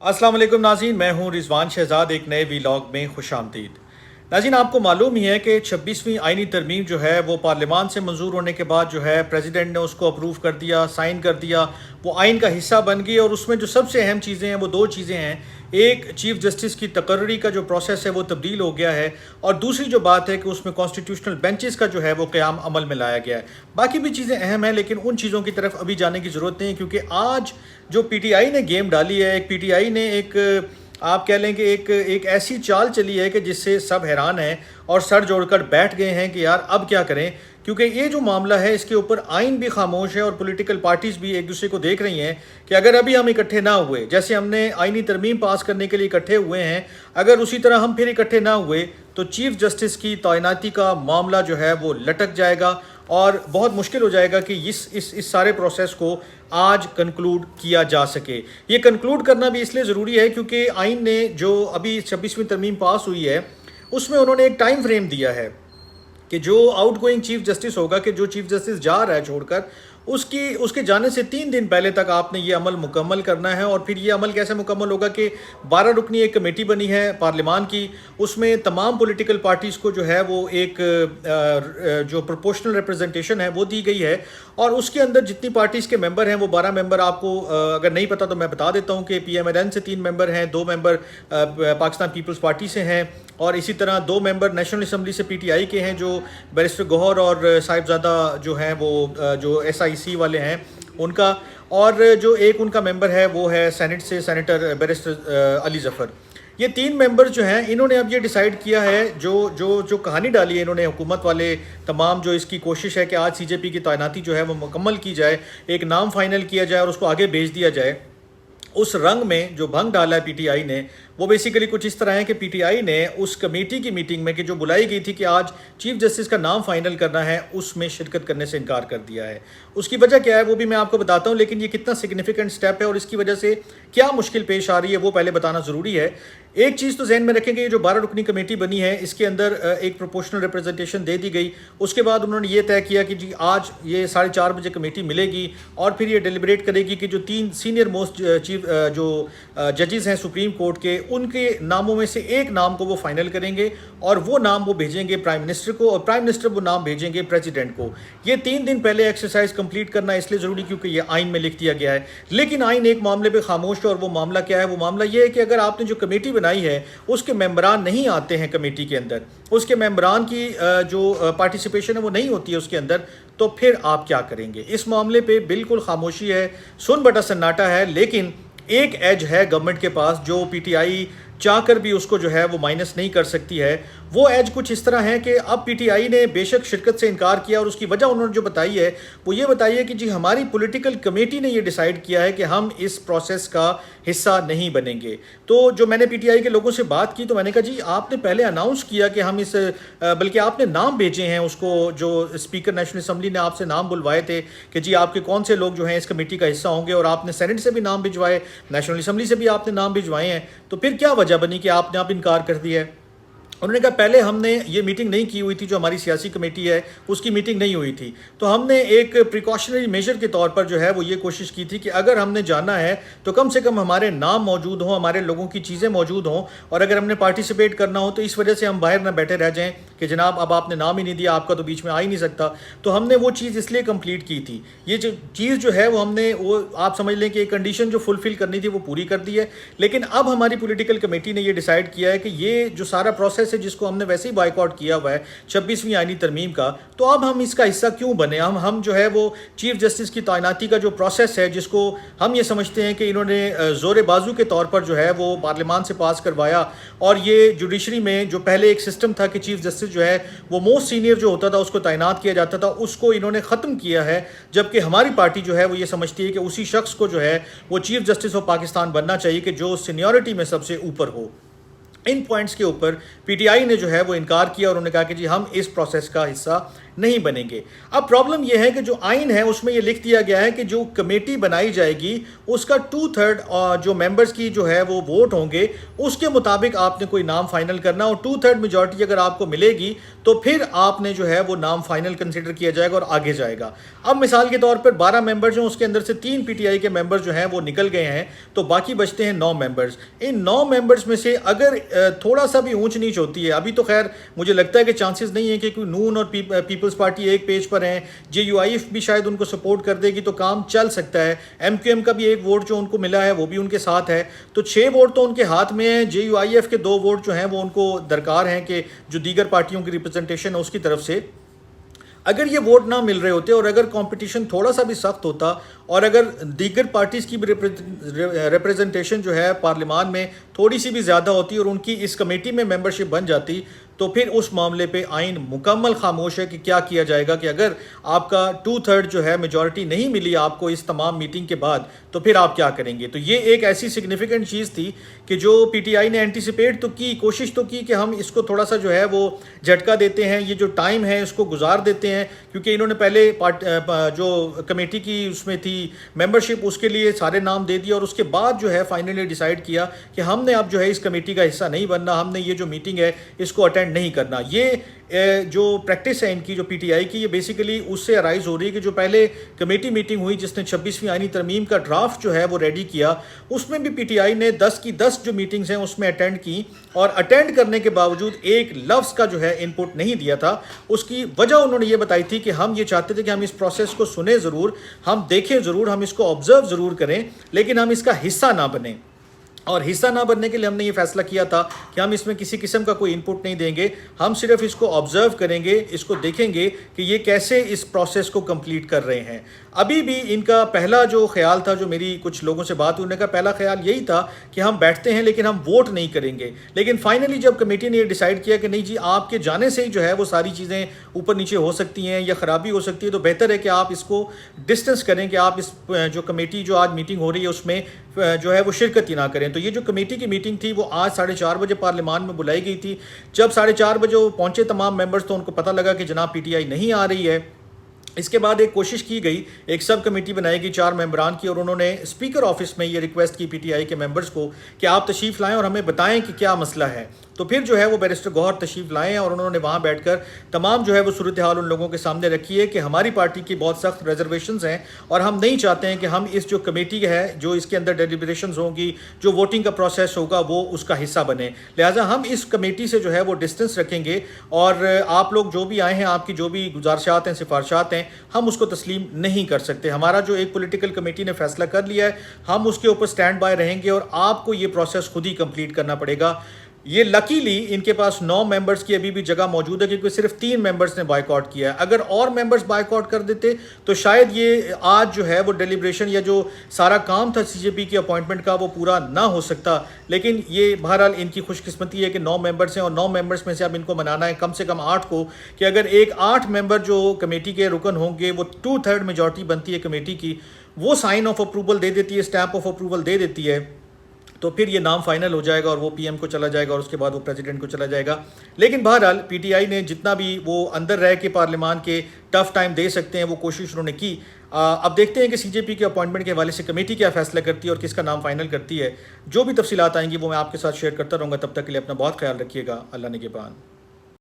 अस्सलाम वालेकुम नाज़रीन, मैं हूं रिजवान शहजाद। एक नए व्लॉग में खुश आमदीद। नाज़रीन, आपको मालूम ही है कि 26वीं आइनी तरमीम जो है वो पार्लियामान से मंजूर होने के बाद जो है प्रेसिडेंट ने उसको अप्रूव कर दिया, साइन कर दिया, वो आइन का हिस्सा बन गई। और उसमें जो सबसे अहम चीज़ें हैं वो दो चीज़ें हैं। एक, चीफ जस्टिस की तकर्री का जो प्रोसेस है वो तब्दील हो गया है, और दूसरी जो बात है कि उसमें कॉन्स्टिट्यूशनल बेंचेस का जो है वो क़याम अमल में लाया गया है। बाकी भी चीज़ें अहम हैं, लेकिन उन चीज़ों की तरफ अभी जाने की ज़रूरत नहीं है, क्योंकि आज जो पीटीआई ने गेम डाली है, एक पीटीआई ने एक आप कह लें कि एक ऐसी चाल चली है कि जिससे सब हैरान हैं और सर जोड़कर बैठ गए हैं कि यार अब क्या करें। क्योंकि ये जो मामला है इसके ऊपर आइन भी खामोश है और पॉलिटिकल पार्टीज़ भी एक दूसरे को देख रही हैं कि अगर अभी हम इकट्ठे ना हुए, जैसे हमने आइनी तरमीम पास करने के लिए इकट्ठे हुए हैं, अगर उसी तरह हम फिर इकट्ठे ना हुए तो चीफ जस्टिस की तैनाती का मामला जो है वो लटक जाएगा और बहुत मुश्किल हो जाएगा कि इस सारे प्रोसेस को आज कंक्लूड किया जा सके। ये कंक्लूड करना भी इसलिए ज़रूरी है क्योंकि आइन ने जो अभी 26वीं तरमीम पास हुई है उसमें उन्होंने एक टाइम फ्रेम दिया है कि जो आउट गोइंग चीफ जस्टिस होगा, कि जो चीफ जस्टिस जा रहा है छोड़कर, उसके जाने से 3 दिन पहले तक आपने ये अमल मुकम्मल करना है। और फिर ये अमल कैसे मुकम्मल होगा कि 12 रुकनी एक कमेटी बनी है पार्लियामान की, उसमें तमाम पॉलिटिकल पार्टीज़ को जो है वो एक जो प्रोपोर्शनल रिप्रेजेंटेशन है वो दी गई है। और उसके अंदर जितनी पार्टीज़ के मेंबर हैं वो 12 मेंबर, आपको अगर नहीं पता तो मैं बता देता हूँ कि PMLN से 3 मेंबर हैं, 2 मेंबर पाकिस्तान पीपल्स पार्टी से हैं, और इसी तरह 2 मेंबर नेशनल असम्बली से PTI के हैं, जो बैरिस्टर गौहर और साहिबजादा जो हैं वो जो SIC वाले हैं उनका, और जो एक उनका मेंबर है वो है सेनेट से सेनेटर बैरिस्टर अली ज़फ़र। ये 3 मेंबर जो हैं इन्होंने अब ये डिसाइड किया है, जो कहानी डाली है इन्होंने हुकूमत वाले तमाम, जो इसकी कोशिश है कि आज CJP की तैनाती जो है वो मुकम्मल की जाए, एक नाम फाइनल किया जाए और उसको आगे भेज दिया जाए। उस रंग में जो भंग डाला है PTI ने, वो बेसिकली कुछ इस तरह है कि PTI ने उस कमेटी की मीटिंग में कि जो बुलाई गई थी कि आज चीफ जस्टिस का नाम फाइनल करना है, उसमें शिरकत करने से इनकार कर दिया है। उसकी वजह क्या है वो भी मैं आपको बताता हूँ, लेकिन ये कितना सिग्निफिकेंट स्टेप है और इसकी वजह से क्या मुश्किल पेश आ रही है वो पहले बताना ज़रूरी है। एक चीज़ तो जहन में रखेंगे, ये जो 12 रुकनी कमेटी बनी है इसके अंदर एक प्रोपोर्शनल रिप्रेजेंटेशन दे दी गई। उसके बाद उन्होंने ये तय किया कि जी आज ये 4:30 बजे कमेटी मिलेगी और फिर ये डिलिब्रेट करेगी कि जो 3 सीनियर मोस्ट चीफ जो जजेस हैं सुप्रीम कोर्ट के, उनके नामों में से एक नाम को वो फाइनल करेंगे और वो नाम वो भेजेंगे प्राइम मिनिस्टर को, और प्राइम मिनिस्टर वो नाम भेजेंगे प्रेसिडेंट को। ये 3 दिन पहले एक्सरसाइज कंप्लीट करना इसलिए ज़रूरी क्योंकि ये आइन में लिख दिया गया है। लेकिन आइन एक मामले पे खामोश है, और वो मामला क्या है? वो मामला ये है कि अगर आपने जो कमेटी बनाई है उसके मेंबरान नहीं आते हैं कमेटी के अंदर, उसके मेंबरान की जो पार्टिसिपेशन है वो नहीं होती है उसके अंदर, तो फिर आप क्या करेंगे? इस मामले पे बिल्कुल खामोशी है, सुन बटा सन्नाटा है। लेकिन एक एज है गवर्नमेंट के पास जो PTI चाह कर भी उसको जो है वो माइनस नहीं कर सकती है। वो एज कुछ इस तरह है कि अब PTI ने बेशक शिरकत से इनकार किया, और उसकी वजह उन्होंने जो बताई है वो ये बताई है कि जी हमारी पॉलिटिकल कमेटी ने ये डिसाइड किया है कि हम इस प्रोसेस का हिस्सा नहीं बनेंगे। तो जो मैंने PTI के लोगों से बात की तो मैंने कहा जी आपने पहले अनाउंस किया कि हम बल्कि आपने नाम भेजे हैं उसको, जो स्पीकर नेशनल असम्बली ने आपसे नाम बुलवाए थे कि जी आपके कौन से लोग जो हैं इस कमेटी का हिस्सा होंगे, और आपने सेनेट से भी नाम भिजवाए, नेशनल असम्बली से भी आपने नाम भिजवाए हैं, तो फिर क्या वजह बनी कि आपने आप इनकार कर दिया है? उन्होंने कहा पहले हमने ये मीटिंग नहीं की हुई थी, जो हमारी सियासी कमेटी है उसकी मीटिंग नहीं हुई थी, तो हमने एक प्रिकॉशनरी मेजर के तौर पर जो है वो ये कोशिश की थी कि अगर हमने जाना है तो कम से कम हमारे नाम मौजूद हों, हमारे लोगों की चीज़ें मौजूद हों, और अगर हमने पार्टिसिपेट करना हो तो इस वजह से हम बाहर ना बैठे रह जाएँ कि जनाब अब आपने नाम ही नहीं दिया, आपका तो बीच में आ ही नहीं सकता। तो हमने वो चीज़ इसलिए कंप्लीट की थी। ये जो चीज़ जो है वो हमने, वो आप समझ लें कि एक कंडीशन जो फुलफिल करनी थी वो पूरी कर दी है। लेकिन अब हमारी पॉलिटिकल कमेटी ने ये डिसाइड किया है कि ये जो सारा प्रोसेस है जिसको हमने वैसे ही बाइकआउट किया हुआ है 26वीं आइनी तरमीम का, तो अब हम इसका हिस्सा क्यों बने? हम जो है वो चीफ जस्टिस की तैनाती का जो प्रोसेस है, जिसको हम ये समझते हैं कि इन्होंने ज़ोर बाजू के तौर पर जो है वो पार्लियामान से पास करवाया, और ये जुडिशरी में जो पहले एक सिस्टम था कि चीफ जस्टिस जो है वो मोस्ट सीनियर जो होता था उसको तैनात किया जाता था, उसको इन्होंने ख़त्म किया है। जबकि हमारी पार्टी जो है वो ये समझती है कि उसी शख्स को जो है वो चीफ जस्टिस ऑफ पाकिस्तान बनना चाहिए कि जो सीनियरिटी में सबसे ऊपर हो। इन पॉइंट्स के ऊपर PTI ने जो है वो इनकार किया और उन्होंने कहा कि जी हम इस प्रोसेस का हिस्सा نہیں بنیں گے۔ اب پرابلم یہ ہے کہ جو آئین ہے اس میں یہ لکھ دیا گیا ہے کہ جو کمیٹی بنائی جائے گی اس کا 2/3 جو ممبرز کی جو ہے وہ ووٹ ہوں گے، اس کے مطابق آپ نے کوئی نام فائنل کرنا، اور 2/3 میجورٹی اگر آپ کو ملے گی تو پھر آپ نے جو ہے وہ نام فائنل کنسیڈر کیا جائے گا اور آگے جائے گا۔ اب مثال کے طور پر 12 ممبر جو اس کے اندر سے 3 پی ٹی آئی کے ممبر جو ہیں وہ نکل گئے ہیں، تو باقی بچتے ہیں 9 ممبرز۔ ان 9 ممبرز میں سے اگر تھوڑا سا بھی اونچ نیچ ہوتی ہے، ابھی تو خیر مجھے لگتا ہے کہ چانسز نہیں ہے کہ کوئی نون اور پیپلز پارٹی ایک پیج پر ہیں، جے یو آئی ایف بھی شاید ان کو سپورٹ کر دے گی تو کام چل سکتا ہے، ایم کیو ایم کا بھی ایک ووٹ جو ان کو ملا ہے وہ بھی ان کے ساتھ ہے، تو 6 ووٹ تو ان کے ہاتھ میں ہیں۔ جے یو آئی ایف کے 2 ووٹ جو ہیں وہ ان کو درکار ہیں کہ جو دیگر پارٹیوں کی ریپرزنٹیشن ہے اس کی طرف سے۔ اگر یہ ووٹ نہ مل رہے ہوتے اور اگر کمپٹیشن تھوڑا سا بھی سخت ہوتا اور اگر دیگر پارٹیز کی بھی ریپرزنٹیشن جو ہے پارلیمان میں تھوڑی سی بھی زیادہ ہوتی اور ان کی اس کمیٹی میں ممبرشپ بن جاتی، تو پھر اس معاملے پہ آئین مکمل خاموش ہے کہ کیا کیا جائے گا، کہ اگر آپ کا 2/3 جو ہے میجورٹی نہیں ملی آپ کو اس تمام میٹنگ کے بعد تو پھر آپ کیا کریں گے۔ تو یہ ایک ایسی سگنیفیکنٹ چیز تھی کہ جو پی ٹی آئی نے اینٹیسپیٹ تو کی، کوشش تو کی کہ ہم اس کو تھوڑا سا جو ہے وہ جھٹکا دیتے ہیں، یہ جو ٹائم ہے اس کو گزار دیتے ہیں، کیونکہ انہوں نے پہلے جو کمیٹی کی اس میں تھی ممبرشپ اس کے لیے سارے نام دے دیا، اور اس کے بعد جو ہے فائنلی ڈیسائیڈ کیا کہ ہم نے اب جو ہے اس کمیٹی کا حصہ نہیں بننا، ہم نے یہ جو میٹنگ ہے اس کو اٹینڈ نہیں کرنا۔ یہ جو پریکٹس ہے ان کی جو پی ٹی آئی کی، یہ بیسیکلی اس سے ارائز ہو رہی ہے کہ جو پہلے کمیٹی میٹنگ ہوئی جس نے 26ویں آئینی ترمیم کا ڈرافٹ جو ہے وہ ریڈی کیا، اس میں بھی پی ٹی آئی نے 10 کی 10 جو میٹنگز ہیں اس میں اٹینڈ کی، اور اٹینڈ کرنے کے باوجود ایک لفظ کا جو ہے ان پٹ نہیں دیا تھا۔ اس کی وجہ انہوں نے یہ بتائی تھی کہ ہم یہ چاہتے تھے کہ ہم اس پروسیس کو سنیں ضرور، ہم دیکھیں ضرور، ہم اس کو آبزرو ضرور کریں، لیکن ہم اس کا حصہ نہ بنیں۔ اور حصہ نہ بننے کے لیے ہم نے یہ فیصلہ کیا تھا کہ ہم اس میں کسی قسم کا کوئی انپٹ نہیں دیں گے، ہم صرف اس کو آبزرو کریں گے، اس کو دیکھیں گے کہ یہ کیسے اس پروسیس کو کمپلیٹ کر رہے ہیں۔ ابھی بھی ان کا پہلا جو خیال تھا، جو میری کچھ لوگوں سے بات ہوئی، انہوں نے کہا پہلا خیال یہی تھا کہ ہم بیٹھتے ہیں لیکن ہم ووٹ نہیں کریں گے، لیکن فائنلی جب کمیٹی نے یہ ڈیسائیڈ کیا کہ نہیں جی آپ کے جانے سے ہی جو ہے وہ ساری چیزیں اوپر نیچے ہو سکتی ہیں یا خرابی ہو سکتی ہے، تو بہتر ہے کہ آپ اس کو ڈسٹنس کریں، کہ آپ اس جو کمیٹی جو آج میٹنگ ہو رہی ہے اس میں جو ہے وہ شرکت ہی نہ کریں۔ تو یہ جو کمیٹی کی میٹنگ تھی وہ آج 4:30 بجے پارلیمان میں بلائی گئی تھی۔ جب 4:30 بجے وہ پہنچے تمام ممبرز تو ان کو پتہ لگا کہ جناب پی ٹی آئی نہیں آ رہی ہے۔ اس کے بعد ایک کوشش کی گئی، ایک سب کمیٹی بنائی گئی 4 ممبران کی، اور انہوں نے اسپیکر آفس میں یہ ریکویسٹ کی پی ٹی آئی کے ممبرز کو کہ آپ تشریف لائیں اور ہمیں بتائیں کہ کیا مسئلہ ہے۔ تو پھر جو ہے وہ بیرسٹر گوہر تشریف لائے ہیں اور انہوں نے وہاں بیٹھ کر تمام جو ہے وہ صورتحال ان لوگوں کے سامنے رکھی ہے کہ ہماری پارٹی کی بہت سخت ریزرویشنز ہیں اور ہم نہیں چاہتے ہیں کہ ہم اس جو کمیٹی ہے جو اس کے اندر ڈیلیبریشنز ہوں گی، جو ووٹنگ کا پروسیس ہوگا وہ اس کا حصہ بنے، لہٰذا ہم اس کمیٹی سے جو ہے وہ ڈسٹنس رکھیں گے، اور آپ لوگ جو بھی آئے ہیں، آپ کی جو بھی گزارشات ہیں، سفارشات ہیں، ہم اس کو تسلیم نہیں کر سکتے۔ ہمارا جو ایک پولیٹیکل کمیٹی نے فیصلہ کر لیا ہے، ہم اس کے اوپر سٹینڈ بائی رہیں گے اور آپ کو یہ پروسیس خود ہی کمپلیٹ کرنا پڑے گا۔ یہ لکیلی ان کے پاس 9 ممبرز کی ابھی بھی جگہ موجود ہے، کیونکہ صرف 3 ممبرز نے بائیکاٹ کیا ہے۔ اگر اور ممبرز بائیکاٹ کر دیتے تو شاید یہ آج جو ہے وہ ڈیلیبریشن یا جو سارا کام تھا سی جے پی کی اپوائنٹمنٹ کا وہ پورا نہ ہو سکتا، لیکن یہ بہرحال ان کی خوش قسمتی ہے کہ 9 ممبرز ہیں، اور 9 ممبرز میں سے اب ان کو منانا ہے کم سے کم 8 کو، کہ اگر ایک 8 ممبر جو کمیٹی کے رکن ہوں گے، وہ 2/3 میجورٹی بنتی ہے کمیٹی کی، وہ سائن آف اپروول دے دیتی ہے، اسٹیمپ آف اپروول دے دیتی ہے، تو پھر یہ نام فائنل ہو جائے گا اور وہ پی ایم کو چلا جائے گا اور اس کے بعد وہ پریزیڈنٹ کو چلا جائے گا۔ لیکن بہرحال پی ٹی آئی نے جتنا بھی وہ اندر رہ کے پارلیمان کے ٹف ٹائم دے سکتے ہیں وہ کوشش انہوں نے کی۔ اب دیکھتے ہیں کہ سی جے پی کے اپوائنٹمنٹ کے حوالے سے کمیٹی کیا فیصلہ کرتی ہے اور کس کا نام فائنل کرتی ہے۔ جو بھی تفصیلات آئیں گی وہ میں آپ کے ساتھ شیئر کرتا رہوں گا۔ تب تک کے لیے اپنا بہت خیال رکھیے گا۔ اللہ نگہبان۔